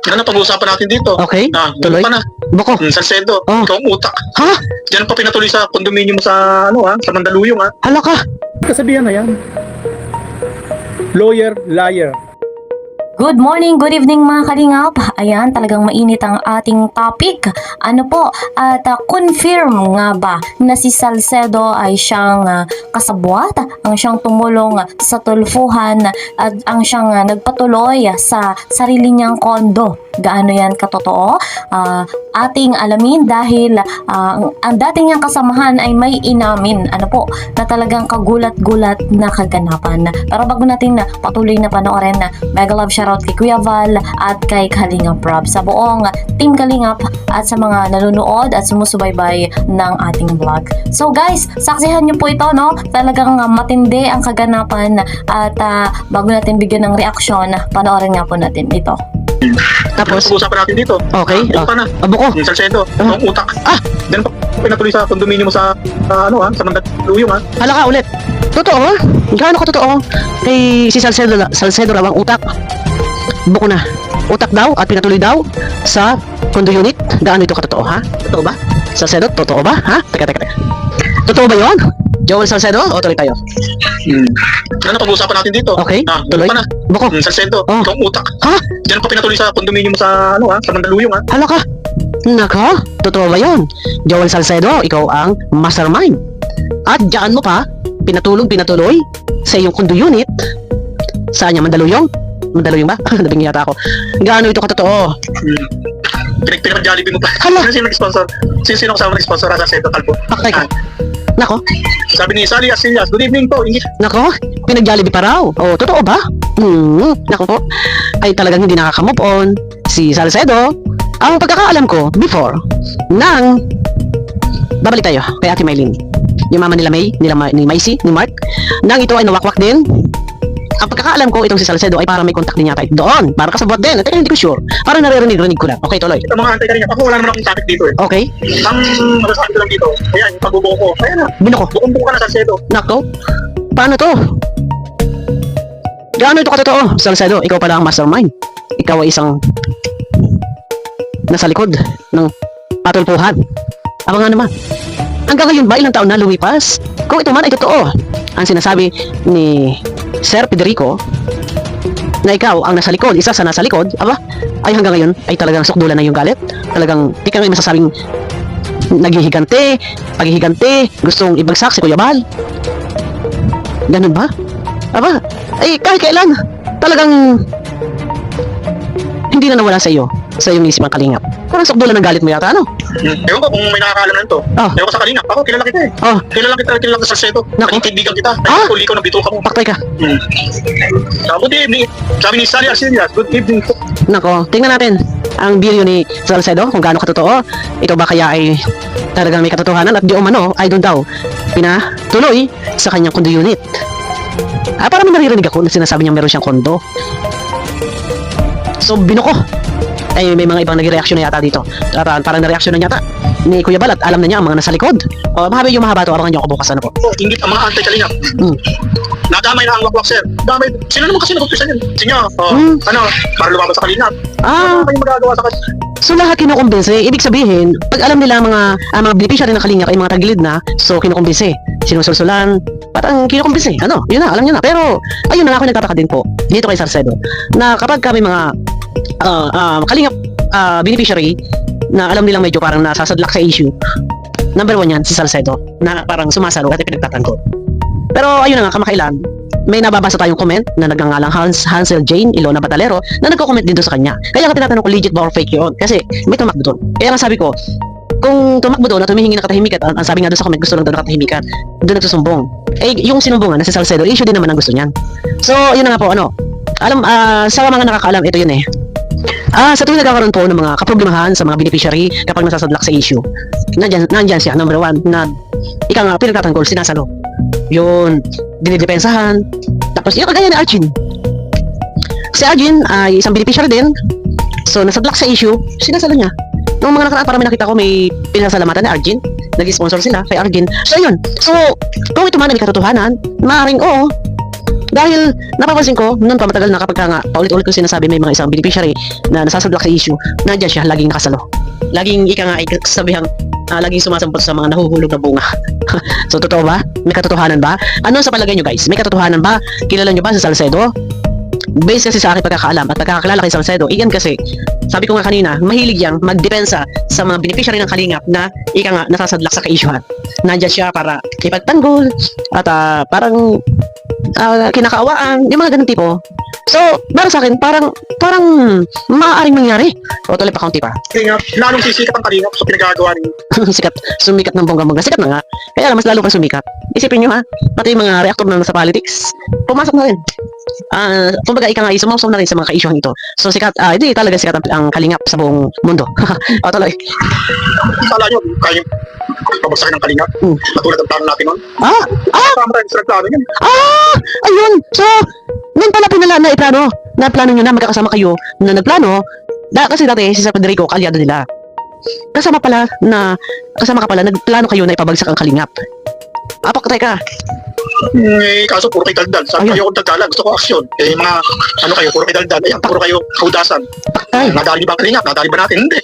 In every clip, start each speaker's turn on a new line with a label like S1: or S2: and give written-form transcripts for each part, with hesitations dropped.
S1: Ano pag-uusapan natin dito?
S2: Okay, tuloy.
S1: Ano pa na?
S2: Bako.
S1: Salcedo,
S2: Oh.
S1: ikaw ang utak.
S2: Ha?
S1: Diyan pa pinatuloy sa kondominium mo sa sa Mandaluyong
S2: Hala ka.
S3: Kasabihan na yan. Lawyer, liar.
S4: Good morning, good evening mga kalingap. Ayan, talagang mainit ang ating topic. Ano po, at confirm nga ba na si Salcedo ay siyang kasabwat, ang siyang tumulong sa tulfuhan at ang siyang nagpatuloy sa sarili niyang kondo. Gaano yan katotoo? Ating alamin dahil ang dating niyang kasamahan ay may inamin, ano po, na talagang kagulat-gulat na kaganapan. Pero bago natin patuloy na panoorin, mega love shoutout kay Kuya Val at kay Kalingap Rob, sa buong team Kalingap at sa mga nanonood at sumusubaybay ng ating vlog. So guys, saksihan niyo po ito, no? Talagang matindi ang kaganapan at bago natin bigyan ng reaksyon, panoorin nga po natin ito.
S2: Tapos,
S1: pag-uusapan natin dito?
S2: okay.
S1: Ano pa na?
S2: Bako.
S1: Salcedo, ikaw ang utak. Diyan pa pinatuloy sa kondominium mo sa sa Mandaluyong
S2: Hala ka ulit. Totoo? Gaano ka totoo? Kay si Salcedo raw ang utak. Buko na. Utak daw at pinatuloy daw sa condo unit. Gaano ito katotoo, ha? Totoo ba? Salcedo, totoo ba? Ha? Teka. Totoo ba yon? Joel Salcedo, o tuloy tayo?
S1: Ano pag-uusapan natin dito?
S2: Okay, tuloy.
S1: Ano pa na?
S2: Bako.
S1: Salcedo,
S2: Oh.
S1: ikaw ang utak.
S2: Ha?
S1: Diyan pa pinatuloy sa kondominium mo sa sa Mandaluyong
S2: Hala ka. Nako, totoo ba yon? Joel Salcedo, ikaw ang mastermind. At diyan mo pa, pinatuloy sa iyong condo unit. Saan niya? Mandaluyong? Mandaluyong ba? Nabing yata ako. Gaano ito katotoo?
S1: Pinag-Jollibee mo pa.
S2: Hala.
S1: Sino nag-sponsor? Sino kasama nag-sponsor sa Salcedo Talpo?
S2: Paktay ka. Nako,
S1: Sabi ni Sally Asillas, good evening po. Ingit.
S2: nako, pinag-Jollibee pa raw. Oh, totoo ba? Nako po. Ay talagang hindi nakaka-move on si Salcedo. Ang pagkakaalam ko before nang babalik tayo kay Ate Maylin. Yung mama nila May, ni Maisy, ni Mark. Nang ito ay nawakwak din. Ang pagkakaalam ko itong si Salcedo ay parang may contact din yata doon. Parang kasabot din. Teka, hindi ko sure. Parang naririnig ko lang. Okay, tuloy.
S1: Ito mga antay kanina. Ako wala naman akong topic dito eh.
S2: Okay.
S1: Ang masasabi ko lang dito, ayan, yung pagbubuo ko. Ayan na,
S2: Binuko.
S1: buong-buo ka na Salcedo.
S2: Nako. Paano to? Gaano ito katotoo? Salcedo, ikaw pala ang mastermind. Ikaw ay isang nasa likod ng patulpuhan. Aba nga naman. Hanggang ngayon ba ilang taon na lumipas? Kung ito man ay totoo, ang sinasabi ni Sir Federico na ikaw ang nasa likod, isa sa nasa likod, aba, ay hanggang ngayon ay talagang sukdulan na yung galit. Talagang di ka may masasabing naghihigante, paghihigante, gustong ibagsak si Kuya Bal. Ganun ba? Aba, ay kahit kailan, talagang hindi na nawala sa iyo, sa iyong isip ang kalingap. Parang sukdulan ng galit mo yata, ano?
S1: Ewan ko kung may nakakaalam na ito.
S2: Oh.
S1: Ewan ko sa kanina. Ako, kilala kita eh.
S2: Oh,
S1: Kilala kita sa Salcedo.
S2: Nako.
S1: Naging kaibigan kita.
S2: Ah?
S1: Ay, ikaw nabituka mo.
S2: paktay ka.
S1: Good evening. Sabi ni Sally Arcillas, good evening po.
S2: Nako, tingnan natin ang video ni Salcedo kung gaano katotoo. Ito ba kaya ay talagang may katotohanan at di umano ay doon daw pinatuloy sa kanyang condo unit. Parang may naririnig ako na sinasabi niya meron siyang kondo. So binuko. Ay may mga ibang nag-reaction na yata dito. Parang na-reaction na yata ni Kuya Bal at alam na niya ang mga nasa likod. Mahaba yung mahaba to, abangan niyo ako bukas ano po.
S1: Ingit ang mga antay kanina. Nadamay na ang wakwak, sir. Damay. Sino naman kasi nag-utusan yun? Sinyo. Para lumabas sa kanina.
S2: Ah,
S1: Ano kayo magagawa sa kanina?
S2: so lahat kinukumbinse. Ibig sabihin, pag alam nila mga beneficiary ng kalingap ay mga tagilid na, so kinukumbinse. Sinusulsulan, parang kinukumbinse. Ano, yun na, alam niyo na. Pero, ayun na, ako nagtataka din po, dito kay Salcedo, na kapag kami mga kalingap beneficiary, na alam nilang medyo parang nasasadlak sa issue, number one yan, si Salcedo, na parang sumasalo at pinagtatanggol. Pero, ayun na nga, kamakailan, may nababasa tayong comment na nagngangalang Hansel Jane Ilona Batalero na nagko-comment din doon sa kanya. Kaya ka tinatanong ko legit ba or fake yun? Kasi may tumakbo doon. Kaya nga sabi ko, kung tumakbo doon at humihingi ng katahimikan, ang sabi nga doon sa comment, gusto lang doon ng katahimikan, doon nagsusumbong. Yung sinumbungan na si Salcedo, issue din naman ang gusto niyan. So, yun na nga po, sa mga nakakaalam, ito yun eh. Sa tuwing nagkakaroon po ng mga kaproblemahan sa mga beneficiary kapag nasasadlak sa issue, nandyan siya, number one, na ika nga, pinagtatanggol, sinasalo. Yun, dinidepensahan. Tapos, yung kagaya ni Arjun. Si Arjun ay isang beneficiary din. So, nasadlak sa issue, sinasalo niya. Noong mga nakaraan, parang may nakita ko may pinasalamatan ni Arjun. Nag-sponsor sila kay Arjun. So, yun. So, kung ito man ay katotohanan, maaaring oo. Dahil napapansin ko, noon pa matagal na kapag ka nga, paulit-ulit ko sinasabi may mga isang beneficiary na nasasadlak sa issue, nandiyan siya, laging nakasalo. Laging ika nga ay sabihang, laging sumasampot sa mga nahuhulog na bunga. So, totoo ba? May katotohanan ba? Ano sa palagay nyo guys? May katotohanan ba? Kilala nyo ba si Salcedo? Based kasi sa aking pagkakaalam at pagkakakilala kay Salcedo, iyan kasi, sabi ko nga kanina, mahilig yang magdepensa sa mga beneficiary ng kalingap na ika nga nasasadlak sa ka-issuehan. Nandiyan siya para ipagtanggol at parang kinakaawaan, yung mga ganun tipo. So, para sa akin, parang maaaring mangyari. O, tuloy pa kaunti pa.
S1: Kaya nga, lalong sisikat ang kalingap sa pinagagawa ninyo.
S2: Sumikat ng bongga-bongga. Sikat na nga. Kaya mas lalo pang sumikat. Isipin nyo ha, pati yung mga reactor na nasa politics, pumasok na rin. Kumbaga, ika nga, isumawsaw na rin sa mga ka-issuehan ito. So, sikat, hindi talaga sikat ang kalingap sa buong mundo. O, tuloy.
S1: Kala nyo, kayong pabagsakin ng kalingap. Katulad ng plano natin nun. Tama tayo sa plano yan.
S2: Ayun. So, noon pala na plano nyo na magkakasama kayo na nagplano, kasi dati si Sir Federico, kalyado nila. Kasama ka pala, nagplano kayo na ipabagsak ang kalingap. Teka.
S1: Kaso puro kayo daldal. Sabi kayo kung daldalan, gusto ko aksyon. Mga, kayo, puro kayo daldal. Ayan, puro kayo kaudasan. Nadali ba ang kalingap? Nadali ba natin? Hindi.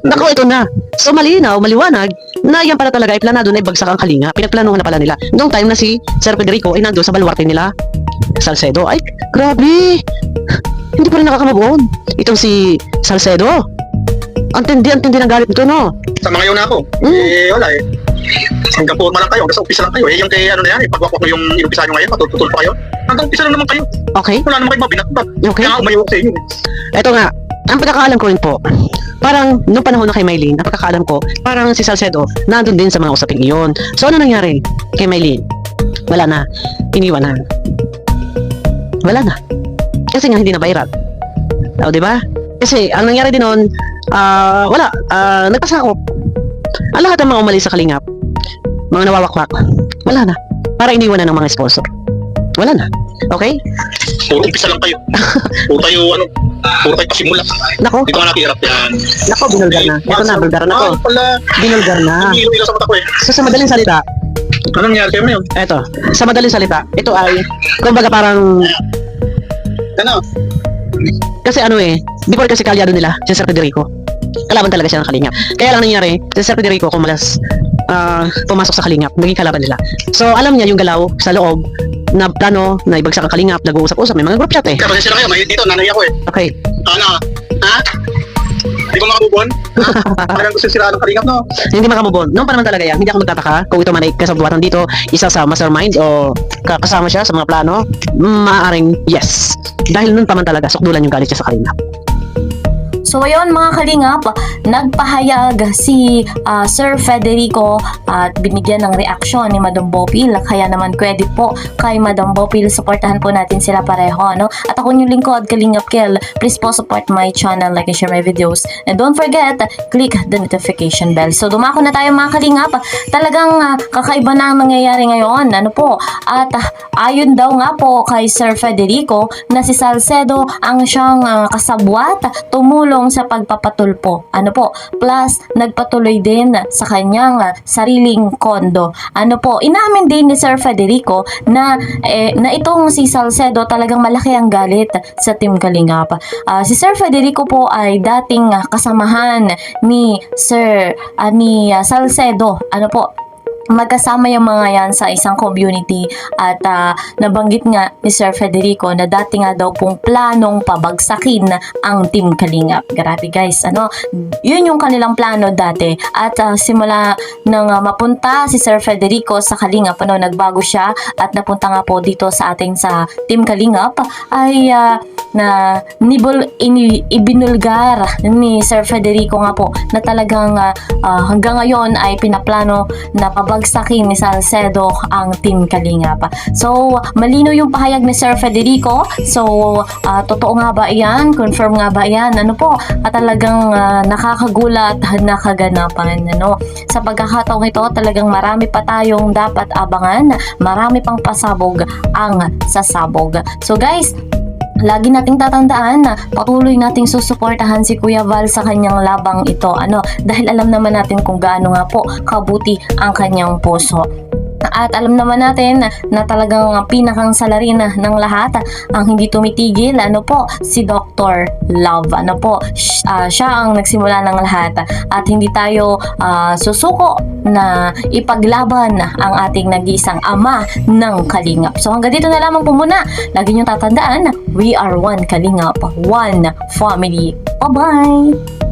S2: Naku, ito na. So, maliwanag, na yan pala talaga ay planado na ibagsak ang kalingap. Pinagplanuhan na pala nila. Noong time na si Sir Federico ay nandun sa baluarte nila, Salcedo. Ay, grabe! Hindi pa rin nakakamabuon. Itong si Salcedo. Antindi ng galit nito, no?
S1: Sa mga yun ako, wala eh. Hanggang forma lang kayo, hanggang sa umpisa lang kayo. Yung kay pagwakwak mo yung inumpisa nyo ngayon, matututul pa kayo. Hanggang umpisa lang naman kayo.
S2: Okay.
S1: Wala naman kayo mabinatbat.
S2: Okay.
S1: Kaya umayo ko sa inyo.
S2: Ito nga, ang pagkakaalam ko rin po, parang nung panahon na kay Mylene, ang pagkakaalam ko, parang si Salcedo, nandun din sa mga usaping iyon. So, ano nangyari kay Mylene? Wala na. Iniwan na. Wala na. Kasi nga hindi na viral. O, diba? Kasi ang nangyari din noon, wala. Nagpasakop. Ang lahat ng mga umalis sa kalingap, mga nawawakwak, wala na. Para iniwan na ng mga sponsor. Wala na. Okay?
S1: Puro umpisa lang kayo. Puro kayo pasimula.
S2: Nako.
S1: Dito nga nakihirap yan.
S2: Nako, binulgar na. Ito na, bulgar na to. Binulgar na.
S1: Hilo-hilo sa mata ko eh.
S2: So, sa madaling salita,
S1: Anong nangyari kayo ngayon?
S2: eto, sa madaling salita, ito ay, kumbaga parang,
S1: Ano?
S2: kasi before kasi kalyado nila, si Sir Federico, kalaban talaga siya ng kalingap. Kaya lang nangyari, si Sir Federico kumalas, pumasok sa kalingap, naging kalaban nila. So, alam niya yung galaw sa loob, na plano, na ibagsak ang kalingap, nag-uusap-usap, may mga group chat eh.
S1: Kaya pasensya na kayo, may dito, nanay ako eh.
S2: Okay.
S1: Ano? Ha? Hindi ko makabubuan? Parang gusto sila ng kalingap, no?
S2: Hindi makamubon. Noon pa naman talaga yan, hindi ako magtataka kung ito man ay kasabwatan dito, isa sa masterminds o kasama siya sa mga plano, maaaring yes. Dahil noon pa man talaga, sukdulan yung galit siya sa kalingap.
S4: So ayun mga kalingap, nagpahayag si Sir Federico at binigyan ng reaksyon ni Madam Bopil. Kaya naman pwede po kay Madam Bopil, supportahan po natin sila pareho, no? At ako yung lingkod, Kalingap Kel. Please po support my channel, like and share my videos. And don't forget, click the notification bell. So dumako na tayo mga kalingap. Talagang kakaiba na ang nangyayari ngayon. Ano po? At ayon daw nga po kay Sir Federico na si Salcedo ang siyang kasabwat, tumulong sa pagpapatulpo. Ano po? Plus, nagpatuloy din sa kanyang sariling kondo. Ano po? Inamin din ni Sir Federico na itong si Salcedo talagang malaki ang galit sa Team Kalingap. Si Sir Federico po ay dating kasamahan ni Salcedo. Ano po? Magkasama yung mga yan sa isang community at nabanggit nga ni Sir Federico na dati nga daw pong planong pabagsakin ang Team Kalingap. Grabe guys, yun yung kanilang plano dati at simula nang mapunta si Sir Federico sa Kalingap, nagbago siya at napunta nga po dito sa Team Kalingap ay ibinulgar ni Sir Federico nga po na talagang hanggang ngayon ay pinaplano na pabagsakin ni Salcedo ang Team Kalingap. So, malino yung pahayag ni Sir Federico. So, totoo nga ba yan? Confirm nga ba yan? Ano po? Talagang nakakagulat na kaganapan. Sa pagkakataong ito, talagang marami pa tayong dapat abangan. Marami pang pasabog ang sasabog. So, guys, lagi nating tatandaan na patuloy nating susuportahan si Kuya Val sa kanyang labang ito. Dahil alam naman natin kung gaano nga po kabuti ang kanyang puso. At alam naman natin na talagang pinakang salarin ng lahat ang hindi tumitigil, ano po, si Dr. Love. Ano po, siya ang nagsimula ng lahat at hindi tayo susuko na ipaglaban ang ating nag-iisang ama ng Kalingap. So hanggang dito na lamang po muna. Lagi niyong tatandaan, we are one Kalingap, one family. Bye-bye!